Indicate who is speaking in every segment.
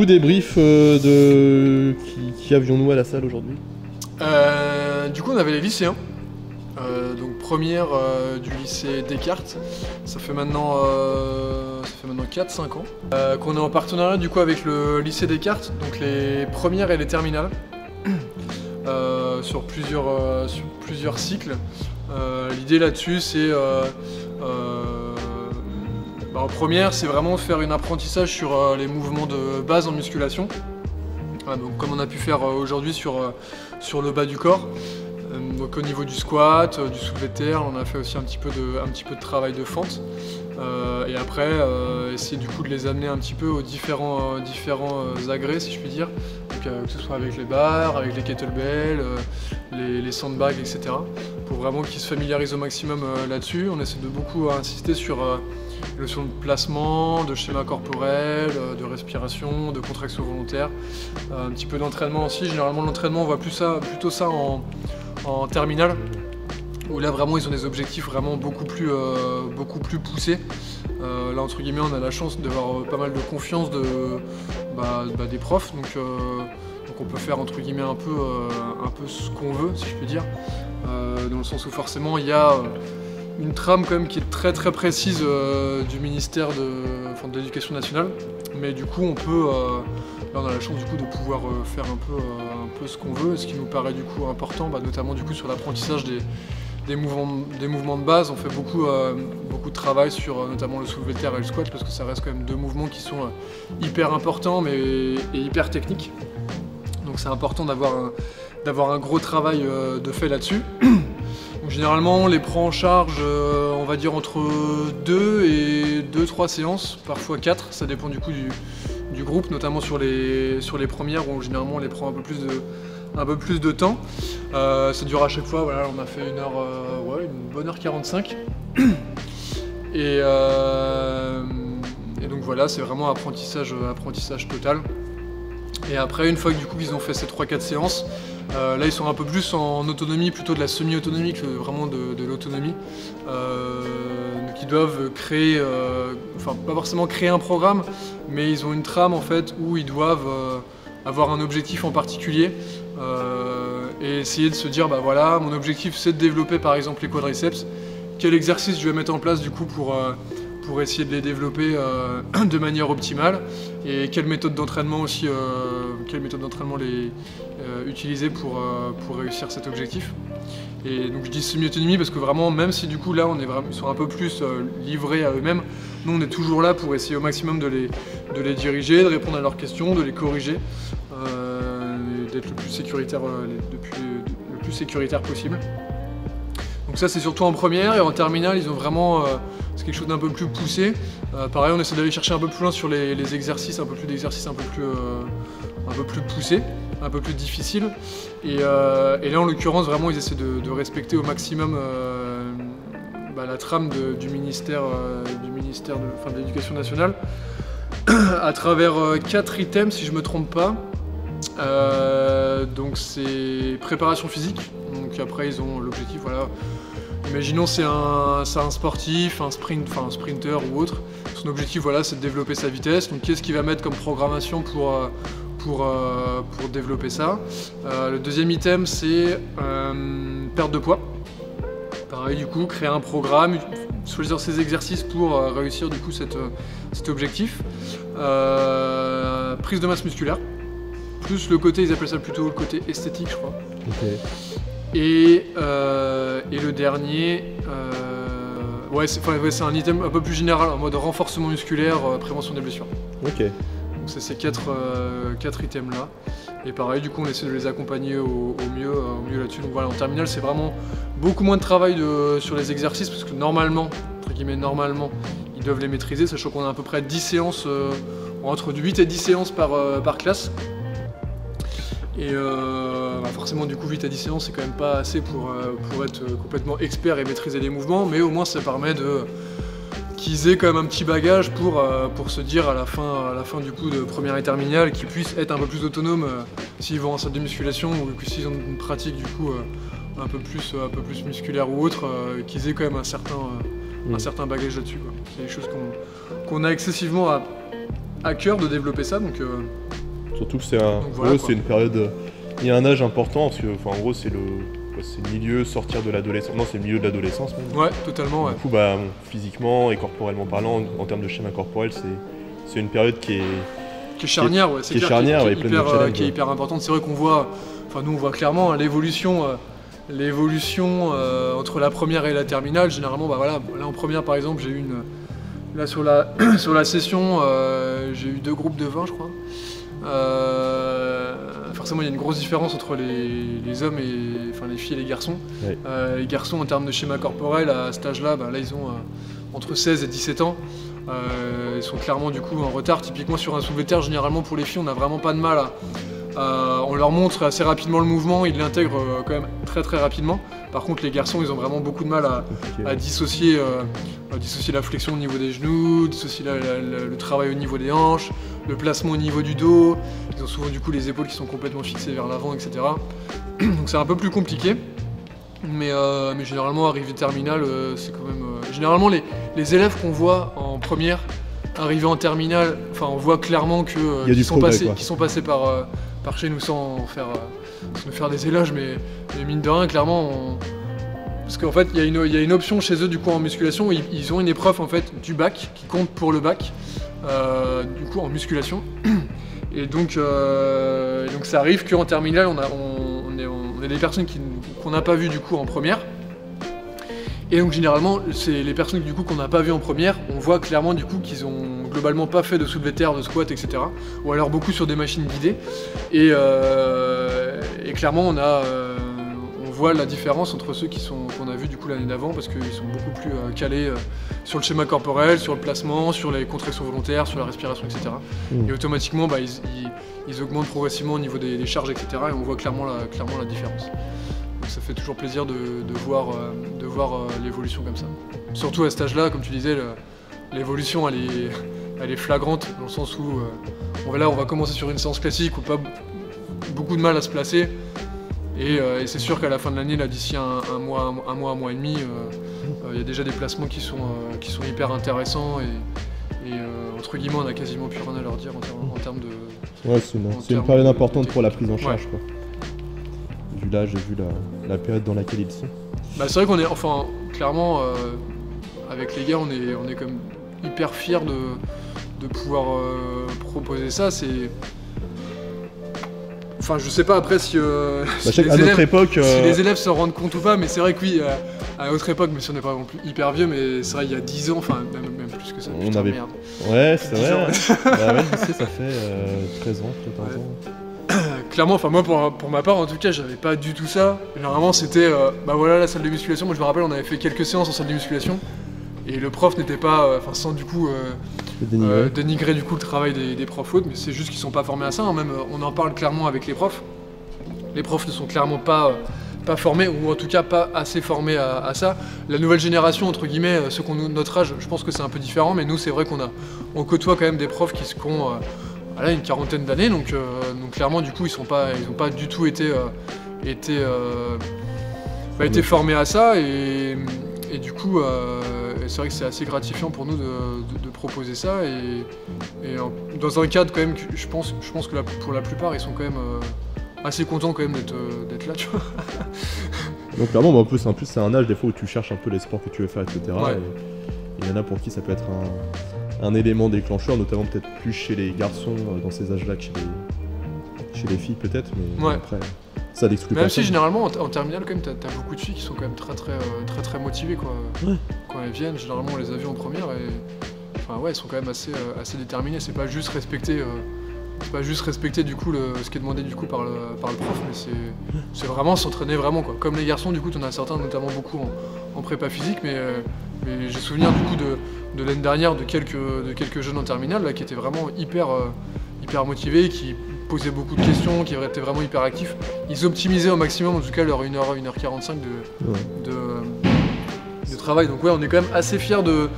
Speaker 1: débrief qui avions-nous à la salle aujourd'hui?
Speaker 2: Du coup, on avait les lycéens. Donc première du lycée Descartes. Ça fait maintenant 4-5 ans. Qu'on est en partenariat du coup avec le lycée Descartes, donc les premières et les terminales. Sur plusieurs cycles. L'idée là-dessus, c'est en première, c'est vraiment faire un apprentissage sur les mouvements de base en musculation. Donc, comme on a pu faire aujourd'hui sur le bas du corps. Donc au niveau du squat, du soulevé de terre, on a fait aussi un petit peu de travail de fente. Et après, essayer du coup de les amener un petit peu aux différents agrès, si je puis dire. Donc, que ce soit avec les barres, avec les kettlebells, les sandbags, etc. Pour vraiment qu'ils se familiarisent au maximum là-dessus. On essaie de beaucoup insister sur les notions de placement, de schéma corporel, de respiration, de contraction volontaire. Un petit peu d'entraînement aussi. Généralement l'entraînement, on voit plutôt ça en terminale, où là vraiment ils ont des objectifs vraiment beaucoup plus poussés. Là entre guillemets on a la chance d'avoir pas mal de confiance des profs, donc on peut faire entre guillemets un peu ce qu'on veut, si je peux dire, dans le sens où forcément il y a une trame quand même qui est très très précise du ministère de l'Éducation nationale, mais du coup on peut là on a la chance du coup de pouvoir faire un peu ce qu'on veut, ce qui nous paraît du coup important, notamment du coup sur l'apprentissage des mouvements de base. On fait beaucoup de travail sur notamment le soulevé de terre et le squat, parce que ça reste quand même deux mouvements qui sont hyper importants et hyper techniques. Donc c'est important d'avoir un gros travail de fait là-dessus. Donc, généralement on les prend en charge on va dire entre 2 et 2-3 séances, parfois 4, ça dépend du coup du groupe, notamment sur les premières où généralement on les prend un peu plus de temps. Ça dure à chaque fois, voilà, on a fait une bonne heure 45. Et donc voilà, c'est vraiment apprentissage total. Et après, une fois que du coup ils ont fait ces 3-4 séances, là ils sont un peu plus en autonomie, plutôt de la semi-autonomie que vraiment de l'autonomie. Donc ils doivent créer, pas forcément créer un programme, mais ils ont une trame en fait où ils doivent avoir un objectif en particulier et essayer de se dire voilà, mon objectif c'est de développer par exemple les quadriceps. Quel exercice je vais mettre en place du coup pour essayer de les développer de manière optimale, et quelle méthode d'entraînement aussi, utiliser pour réussir cet objectif. Et donc je dis semi-autonomie parce que vraiment, même si du coup là ils sont un peu plus livrés à eux-mêmes, nous on est toujours là pour essayer au maximum de les diriger, de répondre à leurs questions, de les corriger, d'être le plus sécuritaire possible. Donc ça c'est surtout en première, et en terminale ils ont vraiment c'est quelque chose d'un peu plus poussé. Pareil, on essaie d'aller chercher un peu plus loin sur les exercices, un peu plus poussés, un peu plus difficiles. Et là en l'occurrence vraiment ils essaient de respecter au maximum la trame du ministère de l'Éducation nationale à travers 4 items si je me trompe pas. Donc c'est préparation physique, donc après ils ont l'objectif, voilà, imaginons c'est un sportif, un sprinter ou autre, son objectif voilà c'est de développer sa vitesse, donc qu'est-ce qu'il va mettre comme programmation pour développer ça. Le deuxième item c'est perte de poids, pareil du coup créer un programme, choisir ses exercices pour réussir du coup cet objectif. Prise de masse musculaire, plus le côté, ils appellent ça plutôt le côté esthétique je crois.
Speaker 1: Okay.
Speaker 2: Et le dernier, c'est un item un peu plus général en mode renforcement musculaire, prévention des blessures.
Speaker 1: Ok.
Speaker 2: Donc c'est ces 4 items là. Et pareil, du coup on essaie de les accompagner au mieux là-dessus. Donc voilà, en terminale c'est vraiment beaucoup moins de travail sur les exercices, parce que normalement, entre guillemets normalement, ils doivent les maîtriser, sachant qu'on a à peu près 10 séances, entre 8 et 10 séances par classe. Et forcément du coup 8 à 10 séances c'est quand même pas assez pour être complètement expert et maîtriser les mouvements, mais au moins ça permet qu'ils aient quand même un petit bagage pour se dire à la fin du coup de première et terminale, qu'ils puissent être un peu plus autonomes s'ils vont en salle de musculation, ou que s'ils ont une pratique du coup un peu plus musculaire ou autre, qu'ils aient quand même un certain bagage là-dessus. C'est des choses qu'on a excessivement à cœur de développer ça. Donc,
Speaker 1: surtout que c'est un,
Speaker 2: voilà,
Speaker 1: c'est une période, il y a un âge important, parce que en gros c'est le milieu sortir de l'adolescence, non c'est le milieu de l'adolescence même.
Speaker 2: Ouais, totalement. Ouais.
Speaker 1: Du coup bah, physiquement et corporellement parlant, en termes de schéma corporel, c'est une période qui est
Speaker 2: charnière, ouais,
Speaker 1: qui est charnière,
Speaker 2: qui est hyper importante. C'est vrai qu'on voit, enfin nous on voit clairement l'évolution entre la première et la terminale. Généralement, bah voilà, là en première par exemple, j'ai eu là sur la session, j'ai eu 2 groupes de 20 je crois. Forcément il y a une grosse différence entre les hommes et enfin les filles et les garçons.
Speaker 1: Ouais.
Speaker 2: Les garçons en termes de schéma corporel à cet âge-là, bah, là ils ont entre 16 et 17 ans. Ils sont clairement du coup en retard. Typiquement sur un soulevé de terre, généralement pour les filles, on n'a vraiment pas de mal on leur montre assez rapidement le mouvement, ils l'intègrent quand même très très rapidement. Par contre les garçons, ils ont vraiment beaucoup de mal à dissocier la flexion au niveau des genoux, dissocier le travail au niveau des hanches, le placement au niveau du dos. Ils ont souvent du coup les épaules qui sont complètement fixées vers l'avant, etc. Donc c'est un peu plus compliqué. Mais généralement, arrivée terminale, c'est quand même... généralement, les élèves qu'on voit en première, arrivés en terminale, enfin, on voit clairement qu'ils sont passés par chez nous sans nous faire des éloges, mais mine de rien, clairement, parce qu'en fait, il y a une option chez eux, du coup, en musculation, ils ont une épreuve, en fait, du bac, qui compte pour le bac, du coup, en musculation. Et donc ça arrive qu'en terminale, on a des personnes qu'on n'a pas vues du coup en première. Et donc généralement, c'est les personnes du coup qu'on n'a pas vues en première, on voit clairement du coup qu'ils ont globalement pas fait de soulevé de terre, de squat, etc. Ou alors beaucoup sur des machines guidées. Et clairement, on voit la différence entre ceux qu'on a vus du coup l'année d'avant, parce qu'ils sont beaucoup plus calés sur le schéma corporel, sur le placement, sur les contractions volontaires, sur la respiration, etc. Et automatiquement, bah, ils augmentent progressivement au niveau des charges, etc. Et on voit clairement la différence. Donc ça fait toujours plaisir de voir l'évolution comme ça. Surtout à cet âge-là, comme tu disais, l'évolution elle est flagrante, dans le sens où on va commencer sur une séance classique où pas beaucoup de mal à se placer. Et c'est sûr qu'à la fin de l'année, là d'ici un mois et demi, il y a déjà des placements qui sont hyper intéressants et entre guillemets, on a quasiment plus rien à leur dire en termes de...
Speaker 1: Ouais, c'est une période importante pour la prise en charge, quoi. Vu l'âge et vu la période dans laquelle ils sont.
Speaker 2: Bah, c'est vrai qu'on est, enfin, clairement, avec les gars, on est quand même hyper fiers de pouvoir proposer ça. C'est... Enfin, je sais pas après si, si les élèves s'en rendent compte ou pas, mais c'est vrai que oui, à notre époque, mais si on n'est pas non plus hyper vieux, mais c'est vrai, il y a 10 ans, enfin, même plus que ça.
Speaker 1: On avait... Merde. Ouais, c'est vrai. Bah ouais, je sais, ça fait 13 ans, 14 ans.
Speaker 2: Clairement, enfin moi pour ma part en tout cas, j'avais pas du tout ça. Généralement c'était, bah voilà la salle de musculation. Moi je me rappelle, on avait fait quelques séances en salle de musculation et le prof n'était pas, enfin sans du coup dénigrer du coup le travail des profs autres, mais c'est juste qu'ils sont pas formés à ça. Hein. Même on en parle clairement avec les profs. Les profs ne sont clairement pas formés, ou en tout cas pas assez formés à ça. La nouvelle génération entre guillemets, ceux qui ont notre âge, je pense que c'est un peu différent, mais nous c'est vrai qu'on côtoie quand même des profs qui ont voilà, une quarantaine d'années, donc clairement du coup ils n'ont pas du tout été formés à ça, et du coup c'est vrai que c'est assez gratifiant pour nous de proposer ça, et dans un cadre quand même que je pense que pour la plupart ils sont quand même assez contents quand même d'être là, tu vois.
Speaker 1: Donc clairement, en plus c'est un âge des fois où tu cherches un peu les sports que tu veux faire, etc.
Speaker 2: Ouais.
Speaker 1: Et il y en a pour qui ça peut être un élément déclencheur, notamment peut-être plus chez les garçons dans ces âges-là que chez les filles peut-être, mais
Speaker 2: ouais.
Speaker 1: Après ça n'exclut pas.
Speaker 2: Même si généralement en terminale quand même t'as beaucoup de filles qui sont quand même très motivées quoi. Ouais. Quand elles viennent, généralement on les a vues en première et enfin ouais, elles sont quand même assez déterminées. C'est pas juste respecter du coup ce qui est demandé du coup par le prof, mais c'est vraiment s'entraîner vraiment quoi. Comme les garçons du coup, t'en as certains notamment beaucoup en prépa physique, mais j'ai souvenir du coup de l'année dernière de quelques jeunes en terminale là, qui étaient vraiment hyper motivés, qui posaient beaucoup de questions, qui étaient vraiment hyper actifs. Ils optimisaient au maximum en tout cas leur 1h45 de travail. Donc ouais, on est quand même assez fiers de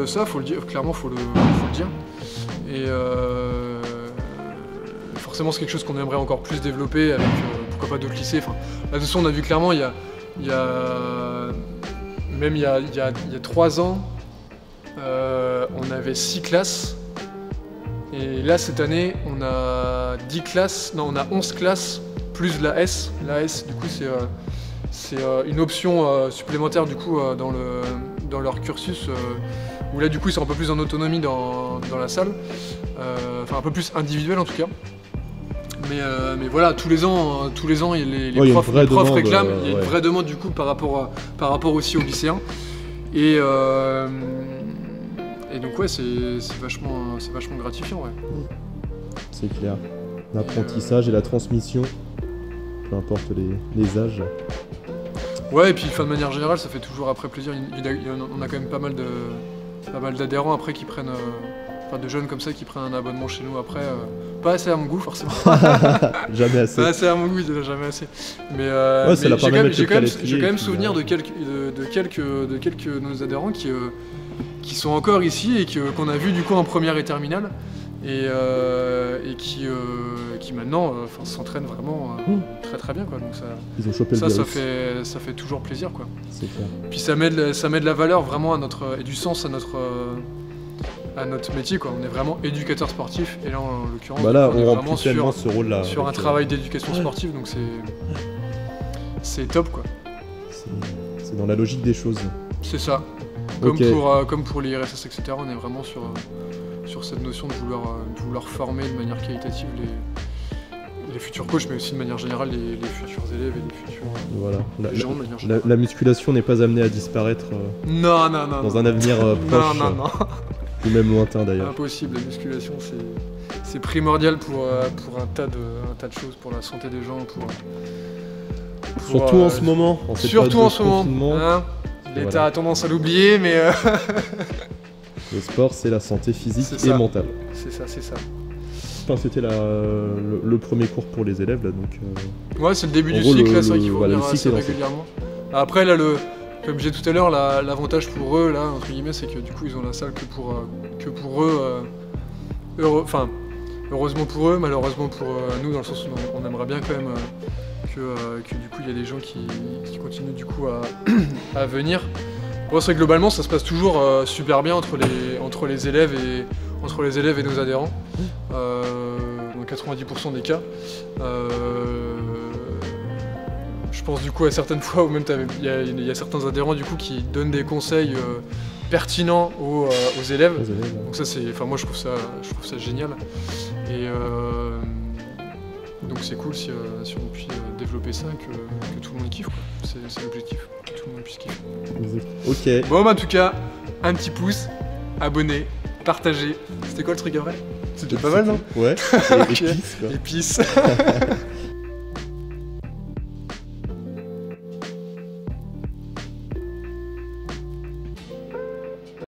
Speaker 2: ça, faut le dire, clairement faut le dire. Et forcément c'est quelque chose qu'on aimerait encore plus développer avec pourquoi pas d'autres lycées. Enfin, là-dessus on a vu clairement il y a 3 ans, on avait 6 classes. Et là, cette année, on a 10 classes, non, on a 11 classes, plus la S. La S, du coup, c'est une option supplémentaire, du coup, dans leur cursus, où là, du coup, ils sont un peu plus en autonomie dans la salle. Enfin, un peu plus individuel, en tout cas. Mais voilà, tous les ans, les profs réclament. Il y a une vraie demande, du coup, par rapport aussi aux lycéens. Et donc ouais, c'est vachement gratifiant, ouais.
Speaker 1: C'est clair. L'apprentissage et la transmission, peu importe les âges.
Speaker 2: Ouais, et puis de manière générale, ça fait toujours après plaisir. On a quand même pas mal d'adhérents après qui prennent, enfin de jeunes comme ça qui prennent un abonnement chez nous après. Pas assez à mon goût forcément.
Speaker 1: Jamais assez.
Speaker 2: Pas assez à mon goût, jamais assez. Mais,
Speaker 1: ouais,
Speaker 2: mais j'ai quand même souvenir de quelques de nos adhérents qui sont encore ici et qu'on a vu du coup en première et terminale et qui maintenant s'entraînent vraiment très très bien, quoi. Donc
Speaker 1: ils ont chopé
Speaker 2: ça fait toujours plaisir, quoi.
Speaker 1: C'est clair.
Speaker 2: Puis ça met de la valeur vraiment et du sens à notre métier, quoi. On est vraiment éducateur sportif et là en l'occurrence
Speaker 1: on
Speaker 2: est
Speaker 1: remplit
Speaker 2: vraiment
Speaker 1: tellement ce rôle-là
Speaker 2: sur un travail d'éducation sportive, donc c'est top, quoi.
Speaker 1: C'est dans la logique des choses.
Speaker 2: C'est ça. Comme pour l'IRSS, etc. On est vraiment sur cette notion de vouloir former de manière qualitative les futurs coachs, mais aussi de manière générale les futurs élèves et les futurs gens de manière générale.
Speaker 1: La musculation n'est pas amenée à disparaître
Speaker 2: non.
Speaker 1: dans un avenir proche.
Speaker 2: Non.
Speaker 1: Ou même lointain d'ailleurs.
Speaker 2: Impossible, la musculation c'est primordial pour un tas de choses, pour la santé des gens,
Speaker 1: surtout en ce moment.
Speaker 2: Surtout en ce moment. Hein, l'État a tendance à l'oublier, mais...
Speaker 1: Le sport, c'est la santé physique et mentale.
Speaker 2: C'est ça.
Speaker 1: Enfin, c'était le premier cours pour les élèves, là, donc...
Speaker 2: Ouais, c'est le début du cycle, là, c'est vrai qu'il faut venir assez régulièrement. Après, là, comme j'ai dit tout à l'heure, l'avantage pour eux, là, entre guillemets, c'est que du coup, ils ont la salle que pour eux. Heureusement pour eux, malheureusement pour nous, dans le sens où on aimerait bien quand même que du coup, il y a des gens qui continuent du coup à venir. Bon, c'est vrai que globalement, ça se passe toujours super bien entre les élèves et nos adhérents, dans 90% des cas. Je pense du coup à certaines fois où même il y a certains adhérents du coup qui donnent des conseils pertinents aux élèves. Donc ça moi je trouve ça génial. Et donc c'est cool si on puisse développer ça, que tout le monde kiffe, quoi. C'est l'objectif, que tout le monde puisse kiffer.
Speaker 1: Ok.
Speaker 2: Bon, en tout cas, un petit pouce, abonné, partagé. C'était quoi le truc après? C'était pas mal, non?
Speaker 1: Ouais.
Speaker 2: Épice.